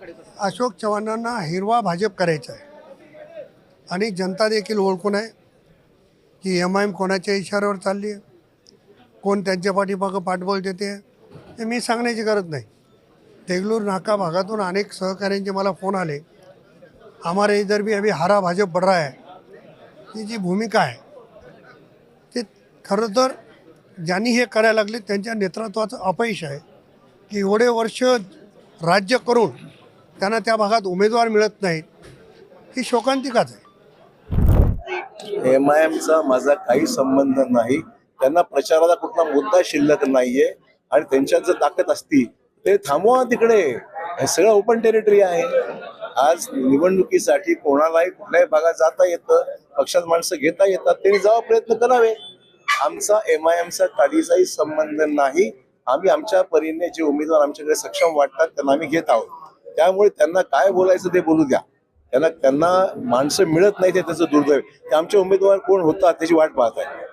अशोक चव्हाणांना हिरवा भाजप करायचा आहे आणि जनता देखील ओळखून आहे की एम कोणाच्या इशाऱ्यावर चालली आहे, कोण त्यांच्या पाठीमागं पाठबळ देते हे मी सांगण्याची गरज नाही. देगलूर नाका भागातून अनेक सहकाऱ्यांचे मला फोन आले, हमारे इधर भी अभी हरा भाजप बढ़ रहा है. ही जी भूमिका आहे ते खरं तर ज्यांनी हे करायला लागले त्यांच्या नेतृत्वाचं अपयश आहे की एवढे वर्ष राज्य करून त्यांना त्या भागात उमेदवार मिळत नाहीत. ही शोकांतिकाच आहे. एमआयएमचा माझा काही संबंध नाही. त्यांना प्रचाराला कुठला मुद्दा शिल्लक नाहीये आणि त्यांच्यात जर ताकद असती ते थांबवा तिकडे. हे सगळं ओपन टेरिटरी आहे. आज निवडणुकीसाठी कोणालाही कुठल्याही भागात जाता येतं, पक्षात माणसं घेता येतात, त्यांनी जावा प्रयत्न करावे. आमचा एमआयएमचा काहीचाही संबंध नाही. आम्ही आमच्या परीने जे उमेदवार आमच्याकडे सक्षम वाटतात त्यांना आम्ही घेत आहोत. त्यामुळे त्यांना काय बोलायचं ते बोलू द्या. त्यांना माणसं मिळत नाही ते त्याचं दुर्दैव. ते आमचे उमेदवार कोण होतात त्याची वाट पाहत आहे.